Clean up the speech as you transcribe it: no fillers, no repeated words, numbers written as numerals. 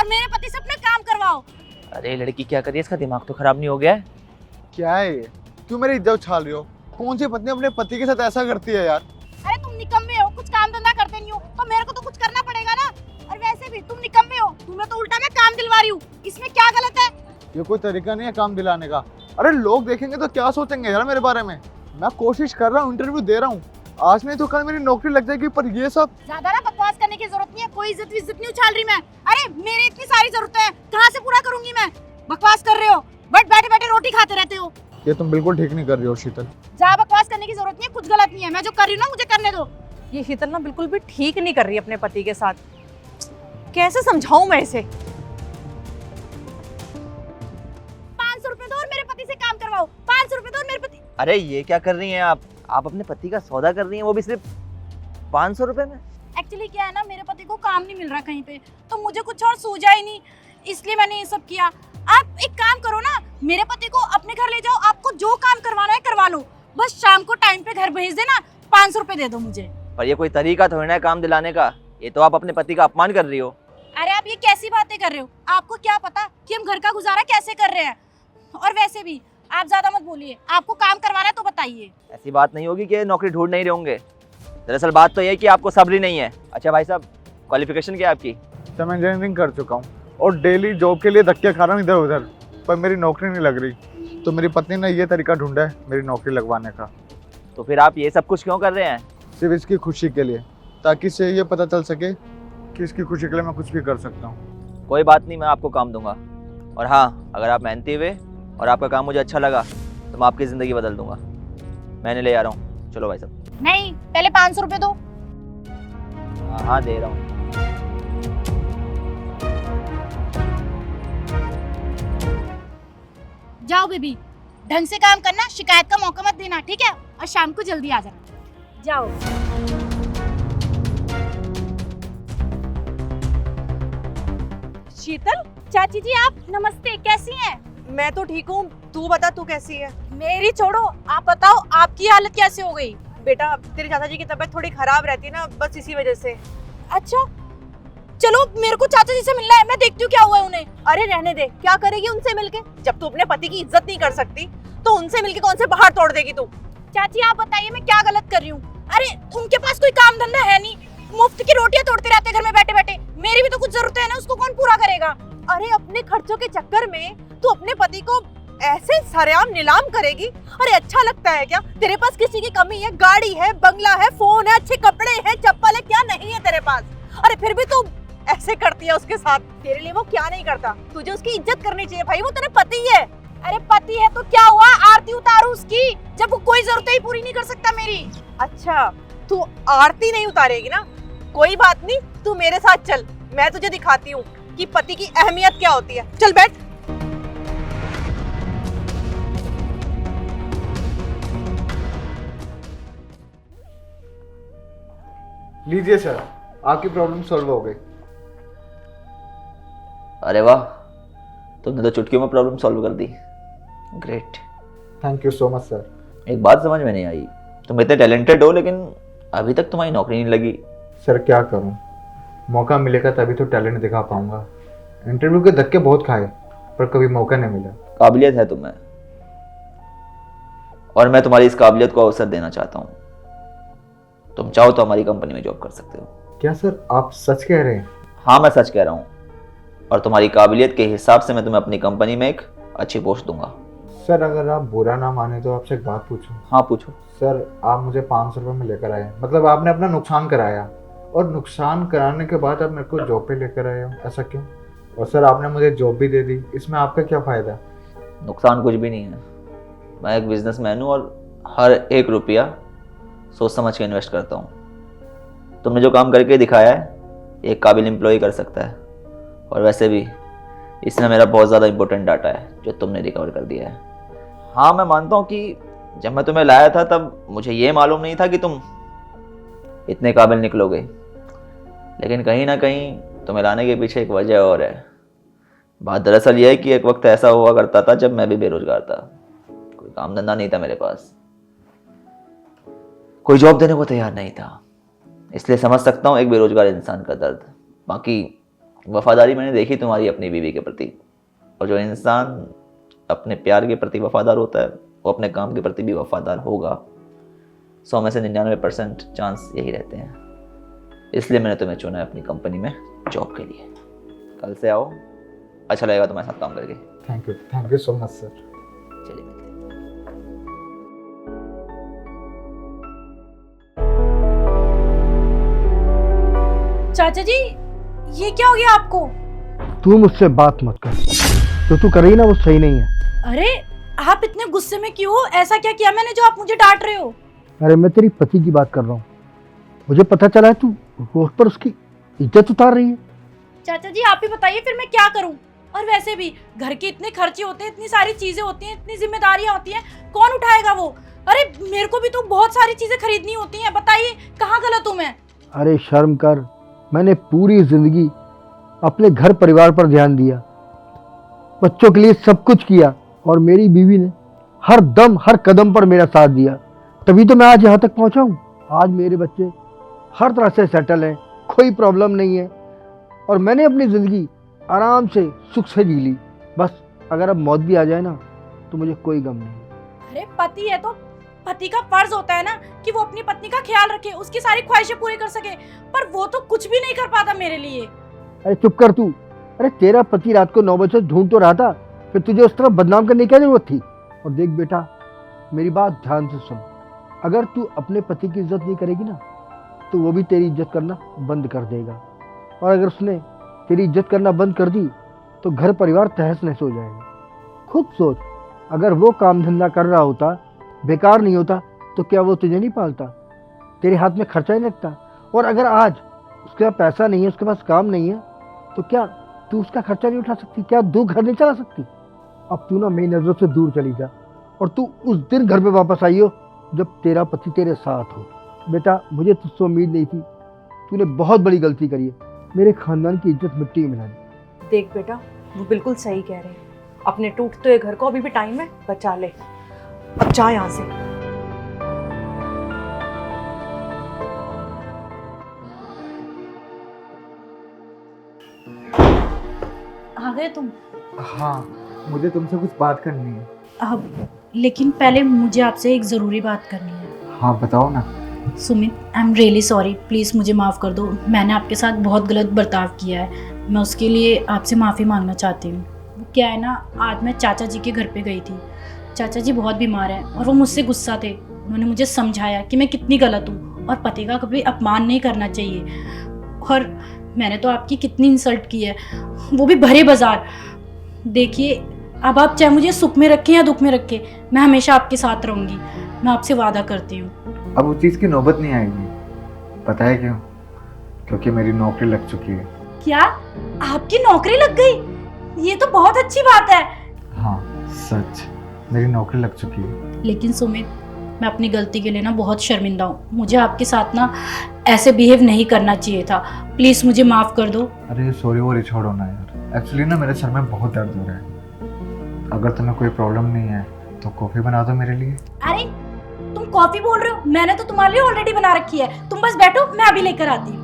और मेरे पति से अपना काम करवाओ। अरे लड़की क्या कर रही है, इसका दिमाग तो खराब नहीं हो गया है? क्या है ये? क्यों मेरी इज्जत उछाल रही हो? कौन सी पत्नी अपने पति के साथ ऐसा करती है यार? अरे तुम निकम्मे हो, कुछ काम धंधा करते नहीं हो, तो मेरे को तो कुछ करना पड़ेगा ना। और वैसे भी तुम निकम्मे हो, तुम्हें तो उल्टा मैं काम दिलवा रही हूँ, इसमें क्या गलत है? ये कोई तरीका नहीं है काम दिलाने का। अरे लोग देखेंगे तो क्या सोचेंगे यार मेरे बारे में? मैं कोशिश कर रहा हूँ, इंटरव्यू दे रहा हूँ, आज नहीं तो कल मेरी नौकरी लग जाएगी। पर ये सब ज्यादा ना बकवास करने की जरूरत नहीं है, कोई इज्जत नहीं उछाल रही मैं। अरे मेरी इतनी सारी जरूरतें हैं, कहाँ से पूरा करूंगी मैं? बकवास कर रहे हो, बट बैठे बैठे रोटी खाते रहते हो। ये तुम बिल्कुल ठीक नहीं कर रही हो शीतल। जहाँ बकवास करने की जरूरत नहीं है, कुछ गलत नहीं है, मैं जो कर रही हूँ ना मुझे करने दो। ये शीतल ना बिल्कुल भी ठीक नहीं कर रही अपने पति के साथ। कैसे समझाऊं मैं इसे? 500 रुपए दो और मेरे पति से काम करवाओ। 500 रुपए दो और मेरे पति। अरे ये क्या कर रही हैं आप अपने पति का सौदा कर रही हैं, वो भी सिर्फ 500 रुपए में। एक्चुअली क्या है ना, मेरे पति को काम नहीं मिल रहा कहीं पे, तो मुझे कुछ और सूझा ही नहीं, इसलिए मैंने ये सब किया। आप एक काम करो ना, मेरे पति को अपने घर ले जाओ, आपको जो काम करवाना है करवा लो, बस शाम को टाइम पे घर भेज देना। 500 रुपए दे दो मुझे। पर ये कोई तरीका थोड़ी ना है काम दिलाने का, ये तो आप अपने पति का अपमान कर रही हो। अरे आप ये कैसी बातें कर रहे हो? आपको क्या पता कि हम घर का गुजारा कैसे कर रहे हैं? और वैसे भी आप ज्यादा मत बोलिए, आपको काम करवाना है तो बताइए। ऐसी बात नहीं होगी कि नौकरी ढूंढ नहीं रहे होंगे। दरअसल बात तो ये है कि आपको सब्र ही नहीं है। अच्छा भाई साहब, क्वालिफिकेशन क्या है आपकी? तो मैं इंजीनियरिंग कर चुका हूँ और डेली जॉब के लिए धक्के खा रहा हूँ इधर उधर, पर मेरी नौकरी नहीं लग रही। तो मेरी पत्नी ने ये तरीका ढूंढा है मेरी नौकरी लगवाने का। तो फिर आप ये सब कुछ क्यों कर रहे हैं? सिर्फ इसकी खुशी के लिए, ताकि इसे ये पता चल सके कि इसकी खुशी के लिए मैं कुछ भी कर सकता हूँ। कोई बात नहीं, मैं आपको काम दूंगा। और हाँ, अगर आप मेहनती हुए और आपका काम मुझे अच्छा लगा तो मैं आपकी ज़िंदगी बदल दूंगा। मैंने ले आ रहा हूँ, चलो भाई साहब। नहीं, पहले 500 रुपए दो। हाँ दे रहा हूँ। जाओ बेबी, ढंग से काम करना, शिकायत का मौका मत देना, ठीक है? और शाम को जल्दी आ जाना। जाओ। शीतल, चाची जी आप नमस्ते, कैसी हैं? मैं तो ठीक हूँ, तू बता तू कैसी है? मेरी छोड़ो, आप बताओ आपकी हालत कैसे हो गई? बेटा तेरे चाचा जी की तबीयत थोड़ी खराब रहती है ना, बस इसी वजह से। अच्छा चलो, मेरे को चाचा जी से मिलना है, मैं देखती हूँ क्या हुआ है उन्हें। अरे रहने दे, क्या करेगी उनसे मिलके? जब तू अपने पति की इज्जत नहीं कर सकती तो उनसे मिलके कौन से पहाड़ तोड़ देगी तू? चाची आप बताइए मैं क्या गलत कर रही हूँ? अरे उनके पास कोई काम धंधा है नहीं, मुफ्त की रोटियां तोड़ते रहते घर में बैठे बैठे। मेरी भी तो कुछ जरूरत है ना, उसको कौन पूरा करेगा? अरे अपने खर्चों के चक्कर में तू अपने पति को ऐसे सरेआम नीलाम करेगी? अरे अच्छा लगता है क्या? तेरे पास किसी की कमी है? गाड़ी है, बंगला है, फोन है, अच्छे कपड़े हैं, चप्पल है, क्या नहीं है तेरे पास? अरे फिर भी तू ऐसे करती है उसके साथ। तेरे लिए वो क्या नहीं करता? तुझे उसकी इज्जत करनी चाहिए भाई, वो तेरा पति है। अरे पति है तो क्या हुआ, आरती उतारू उसकी, जब वो कोई जरूरत ही पूरी नहीं कर सकता मेरी। अच्छा तू आरती नहीं उतारेगी ना, कोई बात नहीं, तू मेरे साथ चल, मैं तुझे दिखाती हूँ कि पति की अहमियत क्या होती है। चल बैठ। लीजिए सर, आपकी प्रॉब्लम सॉल्व हो गई। अरे वाह, तुमने तो चुटकियों में प्रॉब्लम सॉल्व कर दी। Great. Thank you so much sir. एक बात समझ में नहीं आई, तुम इतने टैलेंटेड हो लेकिन अभी तक तुम्हारी नौकरी नहीं लगी। सर क्या करूं, मौका मिलेगा तभी तो टैलेंट दिखा पाऊंगा। इंटरव्यू के धक्के बहुत खाए पर कभी मौका नहीं मिला। काबिलियत है तुम्हें और मैं तुम्हारी इस काबिलियत को अवसर देना चाहता हूँ। तुम चाहो तो हमारी कंपनी में जॉब कर सकते हो। क्या सर आप सच कह रहे हैं? हाँ मैं सच कह रहा हूँ, और तुम्हारी काबिलियत के हिसाब से मैं तुम्हें अपनी कंपनी में एक अच्छी पोस्ट दूंगा। सर अगर आप बुरा ना माने तो आपसे एक बात पूछूं? हाँ पूछो। सर आप मुझे 500 रुपये में लेकर आए, मतलब आपने अपना नुकसान कराया, और नुकसान कराने के बाद आप मेरे को जॉब पे लेकर आए हो, ऐसा क्यों? और सर आपने मुझे जॉब भी दे दी, इसमें आपका क्या फ़ायदा? नुकसान कुछ भी नहीं है, मैं एक बिजनेसमैन हूँ और हर एक रुपया सोच समझ के इन्वेस्ट करता हूँ। तुमने जो काम करके दिखाया है एक काबिल एम्प्लॉय कर सकता है, और वैसे भी इसमें मेरा बहुत ज़्यादा इंपॉर्टेंट डाटा है जो तुमने रिकवर कर दिया है। हाँ मैं मानता हूँ कि जब मैं तुम्हें लाया था तब मुझे ये मालूम नहीं था कि तुम इतने काबिल निकलोगे, लेकिन कहीं ना कहीं तुम्हें लाने के पीछे एक वजह और है। बात दरअसल यह है कि एक वक्त ऐसा हुआ करता था जब मैं भी बेरोजगार था, कोई काम धंधा नहीं था मेरे पास, कोई जॉब देने को तैयार नहीं था, इसलिए समझ सकता हूँ एक बेरोजगार इंसान का दर्द। बाकी वफादारी मैंने देखी तुम्हारी अपनी बीवी के प्रति, और जो इंसान अपने प्यार के प्रति वफादार होता है वो अपने काम के प्रति भी वफादार होगा। 100 में से 99% चांस यही रहते हैं। इसलिए मैंने तुम्हें चुना है अपनी कंपनी में जॉब के लिए। कल से आओ, अच्छा लगेगा तुम्हारे साथ काम करके। Thank you so much sir. चलिए मिलते हैं। चाचा जी, ये क्या हो गया आपको? तू मुझसे बात मत कर, जो तू कर रही ना वो सही नहीं है। अरे आप इतने गुस्से में क्यों हो? ऐसा क्या किया मैंने जो आप मुझे डांट रहे हो? अरे मैं तेरी पति की बात कर रहा हूँ। मुझे पता चला है तू रोड पर उसकी इज्जत उतार रही है। चाचा जी आप ही बताइए फिर मैं क्या करूं? और वैसे भी घर के इतने खर्चे होते हैं, इतनी सारी चीजें होती हैं, इतनी जिम्मेदारियां होती हैं, कौन उठाएगा वो? अरे मेरे को भी तो बहुत सारी चीजें खरीदनी होती हैं, बताइए कहाँ गलत हूँ मैं? अरे शर्म कर, मैंने पूरी जिंदगी अपने घर परिवार पर ध्यान दिया, बच्चों के लिए सब कुछ किया, और मेरी बीवी ने हर दम हर कदम पर मेरा साथ दिया, तभी तो मैं आज यहाँ तक पहुँचा हूँ। आज मेरे बच्चे हर तरह से सेटल हैं, कोई प्रॉब्लम नहीं है, और मैंने अपनी ज़िंदगी आराम से सुख से जी ली। बस अगर अब मौत भी आ जाए ना तो मुझे कोई गम नहीं। अरे पति है तो पति का फर्ज होता है ना कि वो अपनी पत्नी का ख्याल रखे, उसकी सारी ख्वाहिशें पूरी कर सके, पर वो तो कुछ भी नहीं कर पाता मेरे लिए। अरे चुप कर तू। अरे तेरा पति रात को 9 बजे ढूंढ तो रहा था, फिर तुझे उस तरह बदनाम करने की क्या जरूरत थी? और देख बेटा, मेरी बात ध्यान से सुन, अगर तू अपने पति की इज्जत नहीं करेगी ना तो वो भी तेरी इज्जत करना बंद कर देगा, और अगर उसने तेरी इज्जत करना बंद कर दी तो घर परिवार तहस नहस हो जाएगा। खुद सोच, अगर वो काम धंधा कर रहा होता, बेकार नहीं होता, तो क्या वो तुझे नहीं पालता? तेरे हाथ में खर्चा नहीं लगता? और अगर आज उसके पास पैसा नहीं है, उसके पास काम नहीं है, तो क्या तू उसका खर्चा नहीं उठा सकती? क्या 2 घर नहीं चला सकती? अब तू ना मेरी नज़रों से दूर चली जा, और तू उस दिन घर पे वापस आई हो जब तेरा पति तेरे साथ हो। बेटा, मुझे तुझसे उम्मीद नहीं थी, तूने बहुत बड़ी गलती करी है, मेरे खानदान की इज्जत मिट्टी में मिला दी। देख बेटा, वो बिल्कुल सही कह रहे हैं, अपने टूटते हुए घर को अभी भी टाइम है, बचा ले। अब जा यहाँ से। आ गए तुम? हाँ, मुझे तुमसे कुछ बात करनी है। अब लेकिन पहले मुझे आपसे एक ज़रूरी बात करनी है। हाँ बताओ ना। Sumit, I am really sorry, please मुझे माफ़ कर दो। मैंने आपके साथ बहुत गलत बर्ताव किया है, मैं उसके लिए आपसे माफ़ी मांगना चाहती हूँ। क्या है ना, आज मैं चाचा जी के घर पे गई थी। चाचा जी बहुत बीमार हैं और वो मुझसे गुस्सा थे। उन्होंने मुझे समझाया कि मैं कितनी गलत हूँ और पति का कभी अपमान नहीं करना चाहिए। और मैंने तो आपकी कितनी इंसल्ट की है, वो भी भरे बाजार। देखिए, अब आप चाहे मुझे सुख में रखें या दुख में रखें, मैं हमेशा आपके साथ रहूँगी, मैं आपसे वादा करती हूँ। अब उस चीज़ की नौबत नहीं आएगी, पता है क्यों? क्योंकि मेरी नौकरी लग चुकी है। क्या आपकी नौकरी लग गई? ये तो बहुत अच्छी बात है। हाँ सच, मेरी नौकरी लग चुकी है। लेकिन सुमित, मैं अपनी गलती के लिए ना बहुत शर्मिंदा हूँ। मुझे आपके साथ ना ऐसे बिहेव नहीं करना चाहिए था। प्लीज़ मुझे माफ़ कर दो। अरे सॉरी वॉरी छोड़ो ना यार, एक्चुअली ना मेरे सर में बहुत दर्द हो रहा है। अगर तुम्हें कोई प्रॉब्लम नहीं है तो कॉफ़ी बना दो मेरे लिए। अरे तुम कॉफ़ी बोल रहे हो? मैंने तो तुम्हारे लिए ऑलरेडी बना रखी है, तुम बस बैठो, मैं अभी लेकर आती हूँ।